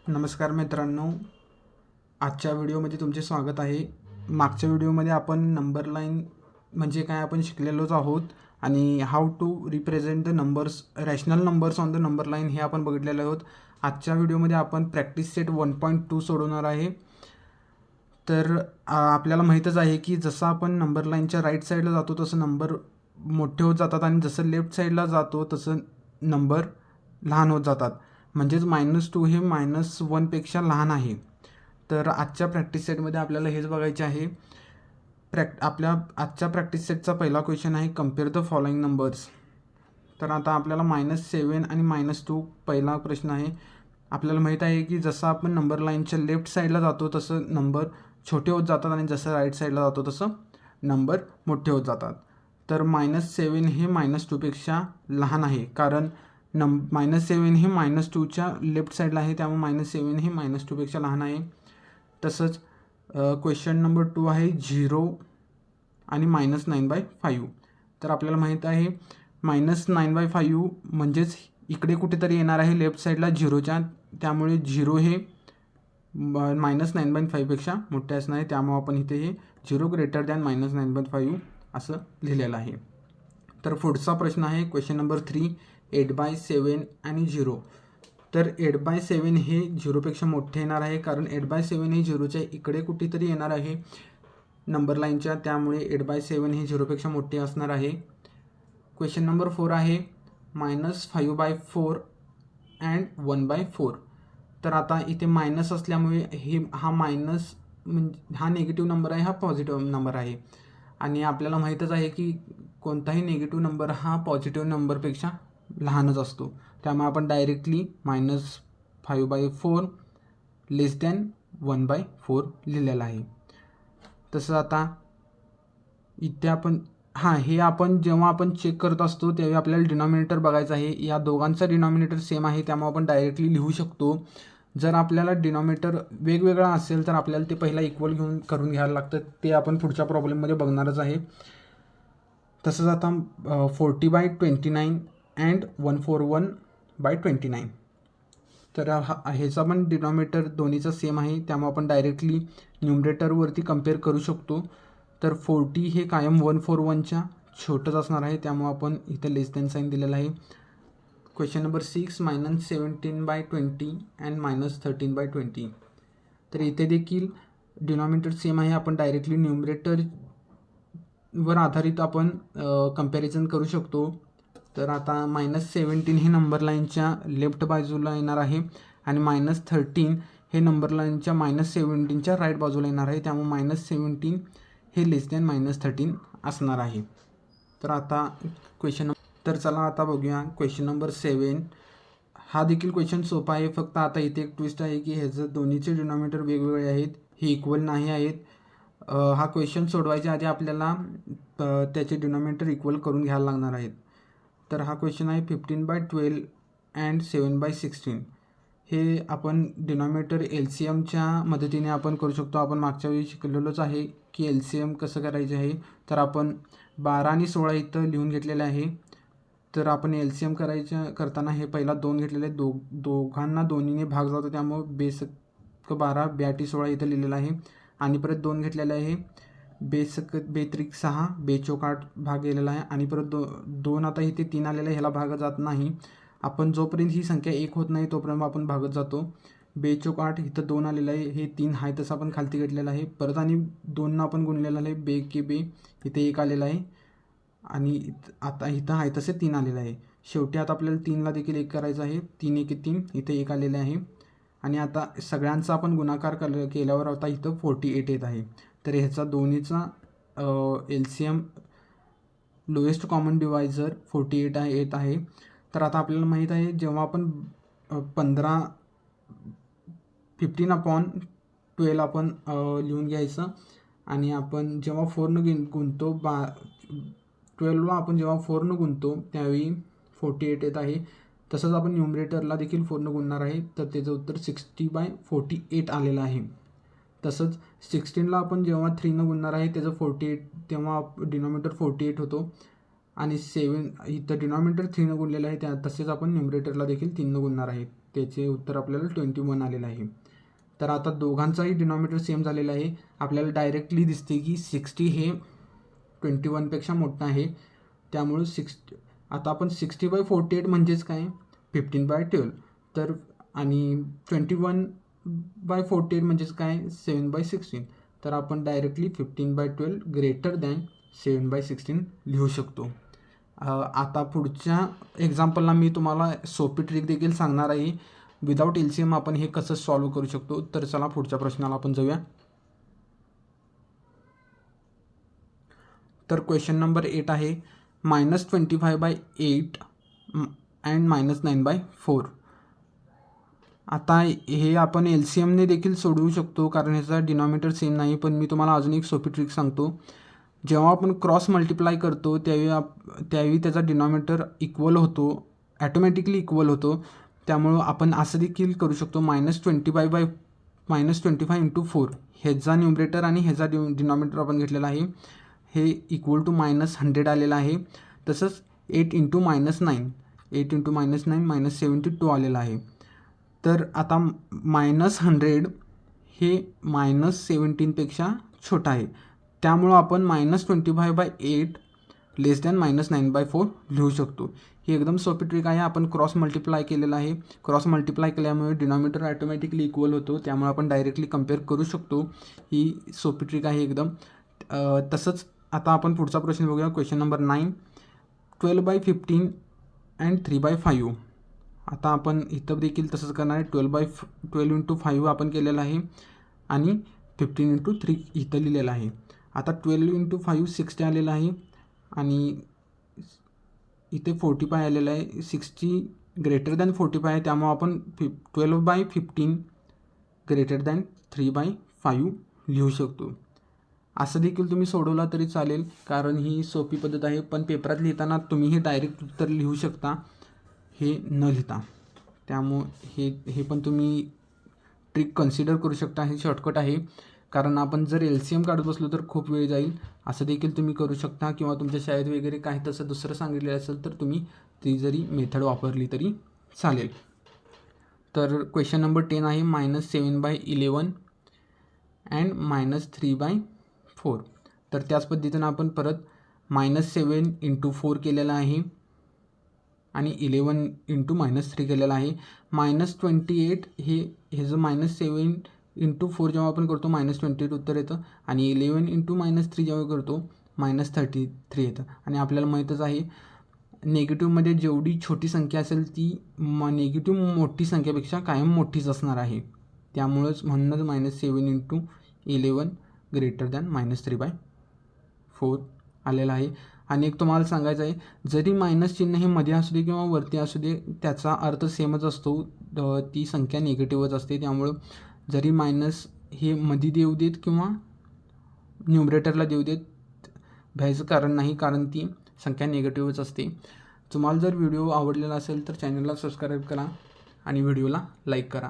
नमस्कार मित्रांनो, आजच्या व्हिडिओमध्ये तुमचे स्वागत आहे. मागच्या व्हिडिओमध्ये आपण नंबर लाईन म्हणजे काय आपण शिकलेलोच आहोत आणि how to represent the numbers rational numbers on the number line हे आपण बघितलेलं आहोत. आजच्या व्हिडिओमध्ये आपण प्रॅक्टिस सेट 1.2 सोडवणार आहे. तर आपल्याला माहीतच आहे की जसं आपण नंबर लाईनच्या राईट साईडला जातो तसं नंबर मोठे होत जातात आणि जसं लेफ्ट साईडला जातो तसं नंबर लहान होत जातात. म्हणजेच -2 हे -1पेक्षा लहान आहे. तर आजच्या प्रॅक्टिस सेटमध्ये आपल्याला हेच बघायचे आहे. आपल्या आजच्या प्रॅक्टिस सेटचा पहिला क्वेश्चन आहे कम्पेअर द फॉलोइंग नंबर्स. तर आता आपल्याला -7 आणि -2 पहिला प्रश्न आहे. आपल्याला माहीत आहे की जसं आपण नंबर लाईनच्या लेफ्ट साईडला जातो तसं नंबर छोटे होत जातात आणि जसं राईट साईडला जातो तसं नंबर मोठे होत जातात. तर -7 हे -2पेक्षा लहान आहे कारण -7 हे -2च्या लेफ्ट साईडला आहे, त्यामुळे -7 हे -2पेक्षा लहान आहे. तसंच क्वेश्चन नंबर 2 आहे 0 आणि -9/5. तर आपल्याला माहीत आहे -9/5 म्हणजेच इकडे कुठेतरी येणार आहे लेफ्ट साईडला 0च्या, त्यामुळे 0 हे -9/5पेक्षा मोठे असणार आहे, त्यामुळे आपण इथे हे 0 ग्रेटर दॅन -9/5 असं लिहिलेलं आहे. तर पुढचा प्रश्न आहे क्वेश्चन नंबर 3 8/7 आणि 0. तर 8/7 हे 0पेक्षा मोठे येणार आहे कारण 8/7 हे 0च्या इकडे कुठेतरी येणार आहे नंबर लाईनच्या, त्यामुळे 8/7 हे 0पेक्षा मोठे असणार आहे. क्वेश्चन नंबर 4 आहे -5/4 अँड 1/4. तर आता इथे मायनस असल्यामुळे हा मायनस म्हणजे हा निगेटिव्ह नंबर आहे, हा पॉझिटिव्ह नंबर आहे आणि आपल्याला माहीतच आहे की कोणताही निगेटिव्ह नंबर हा पॉझिटिव्ह नंबरपेक्षा लहानच असतो, त्यामुळे आपण डायरेक्टली -5/4 लेस दॅन 1/4 लिहिलेलं आहे. तसं आता इथे आपण हे आपण जेव्हा आपण चेक करत असतो तेव्हा आपल्याला डिनॉमिनेटर बघायचं आहे. या दोघांचा डिनॉमिनेटर सेम आहे, त्यामुळे आपण डायरेक्टली लिहू शकतो. जर आपल्याला डिनॉमिनेटर वेगवेगळा असेल तर आपल्याला ते पहिला इक्वल करून घ्यायला लागतं, ते आपण पुढच्या प्रॉब्लेममध्ये बघणारच आहे. तसंच आता 40/29 अँड 141/29. तर ह्याचा पण डिनॉमिनेटर दोन्हीचा सेम आहे, त्यामुळे आपण डायरेक्टली न्यूमरेटरवरती कम्पेअर करू शकतो. तर 40 हे कायम 141च्या छोटंच असणार आहे, त्यामुळे आपण इथे लेस दॅन साईन दिलेलं आहे. Question number 6 -17/20 and -13/20. तर इथे देखील डिनॉमिनेटर सेम आहे, आपण डायरेक्टली न्यूमरेटरवर आधारित आपण कम्पॅरिझन करू शकतो. तर आता -17 हे नंबर लाईनच्या लेफ्ट बाजूला येणार आहे आणि -13 हे नंबर लाईनच्या -17च्या राईट बाजूला येणार आहे, त्यामुळे -17 हे लेस दॅन -13 असणार आहे. तर आता तर चला आता बघूया क्वेश्चन नंबर 7. हा देखील क्वेश्चन सोपा आहे, फक्त आता इथे एक ट्विस्ट आहे की ह्याचं दोन्हीचे डिनॉमिनेटर वेगवेगळे आहेत, हे इक्वल नाही आहेत. हा क्वेश्चन सोडवायच्या आधी आपल्याला त्याचे डिनॉमिनेटर इक्वल करून घ्यायला लागणार आहेत. तर हा क्वेश्चन आहे 15/12 अँड 7/16. हे आपण डिनॉमिनेटर LCMच्या मदतीने आपण करू शकतो. आपण मागच्या वेळी शिकलेलोच आहे की LCM कसं करायचे आहे. तर आपण 12 आणि 16 इथं लिहून घेतलेलं आहे. तर आपण LCM करताना हे पहिला 2 घेतलेले, दोघांना दोन्हीने भाग जातो, त्यामुळे बेसक 12 बेआटी 16 इथं लिहिलेलं आहे आणि परत 2 घेतलेलं आहे, बेत्रिक 6 बेचोक 8 भाग गेलेला आहे आणि परत 2 आता इथे 3 आलेलं आहे, ह्याला भाग जात नाही. आपण जोपर्यंत ही संख्या 1 होत नाही तोपर्यंत आपण भागत जातो. बेचोक 8 इथं 2 आलेलं आहे, हे 3 आहे तसं आपण खालती घेतलेलं आहे. परत आणि 2 आपण गुणलेलं आहे, बे के बे इथे 1 आलेलं आहे आणि आता इथं आहे तसे 3 आलेलं आहे. शेवटी आता आपल्याला 3ला देखील 1 करायचं आहे, 3 1 3 इथे 1 आलेलं आहे आणि आता सगळ्यांचा आपण गुणाकार केल्यावर आता इथं 48 येत आहे. तर ह्याचा दोन्हीचा LCM लोएस्ट कॉमन डिवायझर 48 येत आहे. तर आता आपल्याला माहीत आहे जेव्हा आपण 15/12 आपण लिहून घ्यायचं आणि आपण जेव्हा 4 गुणतो 12ला आपण जेव्हा 4 गुणतो त्यावेळी 48 येत आहे. तसंच आपण न्यूमरेटरला देखील 4 गुणणार आहे, तर त्याचं उत्तर 60/48 आलेलं आहे. तसंच 16ला आपण जेव्हा 3 गुणणार आहे त्याचं 48, तेव्हा डिनॉमिनेटर 48 होतो आणि 7 इथं डिनॉमिनेटर 3 गुणलेलं आहे, त्या तसेच आपण न्युमरेटरला देखील 3 गुणणार आहे. त्याचे उत्तर आपल्याला 21 आलेलं आहे. तर आता दोघांचाही डिनॉमिनेटर सेम झालेला आहे. आपल्याला डायरेक्टली दिसते की 60 हे 21पेक्षा मोठं आहे. त्यामुळे आता आपण 60/48 म्हणजेच काय 15/12. तर आणि 21/48 म्हणजेच काय 7/16. तर आपण डायरेक्टली 15/12 ग्रेटर दॅन 7/16 लिहू शकतो. आता पुढच्या एक्झाम्पलला मी तुम्हाला सोपी ट्रिक देखील सांगणार आहे. विदाऊट LCM आपण हे कसं सॉल्व्ह करू शकतो. तर चला पुढच्या प्रश्नाला आपण जाऊया. तर क्वेश्चन नंबर 8 आहे -25/8 अँड -9/4. आता हे आपण LCMने देखील सोडवू शकतो कारण ह्याचा डिनॉमिनेटर सेम नाही. पण मी तुम्हाला अजून एक सोपी ट्रिक सांगतो. जेव्हा आपण क्रॉस मल्टिप्लाय करतो त्यावेळी त्याचा डिनॉमिनेटर इक्वल होतो, ॲटोमॅटिकली इक्वल होतो. त्यामुळं आपण असं देखील करू शकतो -25 × 4 ह्याचा न्युमरेटर आणि ह्याचा डिनॉमिनेटर आपण घेतलेला आहे. हे इक्वल टू -100 आलेलं आहे. तसंच 8 × -9 -72 आलेलं आहे. तर आता -100 हे -17पेक्षा छोटा आहे. त्यामुळं आपण -25/8 लेस दॅन -9/4 लिहू शकतो. ही एकदम सोपी ट्रिक आहे. आपण क्रॉस मल्टिप्लाय केलेलं आहे. क्रॉस मल्टिप्लाय केल्यामुळे डिनॉमिनेटर ॲटोमॅटिकली इक्वल होतो. त्यामुळे आपण डायरेक्टली कम्पेअर करू शकतो. ही सोपी ट्रिक आहे एकदम. तसंच आता आपण पुढचा प्रश्न बघूया. Question number 9 12/15 and 3/5. आता आपण इथं देखील तसंच करणार आहे. 12 × 5 आपण केलेलं आहे आणि 15 × 3 इथं लिहिलेलं आहे. आता 12 × 5 60 आलेलं आहे आणि इथे 45 आलेलं आहे. 60 ग्रेटर दॅन 45 आहे. त्यामुळे आपण 12/15 ग्रेटर दॅन 3/5 लिहू शकतो. असं देखील तुम्ही सोडवला तरी चालेल कारण ही सोपी पद्धत आहे. पण पेपरात लिहिताना तुम्ही हे डायरेक्ट उत्तर लिहू शकता हे न लिहिता. त्यामुळे हे पण तुम्ही ट्रिक कन्सिडर करू शकता. हे शॉर्टकट आहे कारण आपण जर LCM काढत बसलो तर खूप वेळ जाईल. असं देखील तुम्ही करू शकता किंवा तुमच्या शाळेत वगैरे काही तसं दुसरं सांगितलेलं असेल तर तुम्ही ती जरी मेथड वापरली तरी चालेल. तर क्वेश्चन नंबर 10 आहे -7/11 अँड -3/4. तर त्याच पद्धतीनं आपण परत -7 × 4 केलेलं आहे आणि 11 × -3 केलेलं आहे. -28 हे जो -7 × 4 जेव्हा आपण करतो -28 उत्तर येतं आणि 11 × -3 जेव्हा करतो -33 येतं. आणि आपल्याला माहीतच आहे नेगेटिव्हमध्ये जेवढी छोटी संख्या असेल ती नेगेटिव्ह मोठी संख्येपेक्षा कायम मोठीच असणार आहे. त्यामुळंच म्हणूनच -7 × 11 ग्रेटर दॅन -3/4 आलेला आहे. आणि एक तुम्हाला सांगायचं आहे जरी मायनस चिन्ह हे मध्ये असू दे किंवा वरती असू दे त्याचा अर्थ सेमच असतो. ती संख्या निगेटिव्हच असते. त्यामुळं जरी मायनस हे मध्ये देऊ देत किंवा न्युमरेटरला देऊ देत भ्यायचं कारण नाही कारण ती संख्या निगेटिव्हच असते. तुम्हाला जर व्हिडिओ आवडलेला असेल तर चॅनलला सबस्क्राईब करा आणि व्हिडिओला लाईक करा.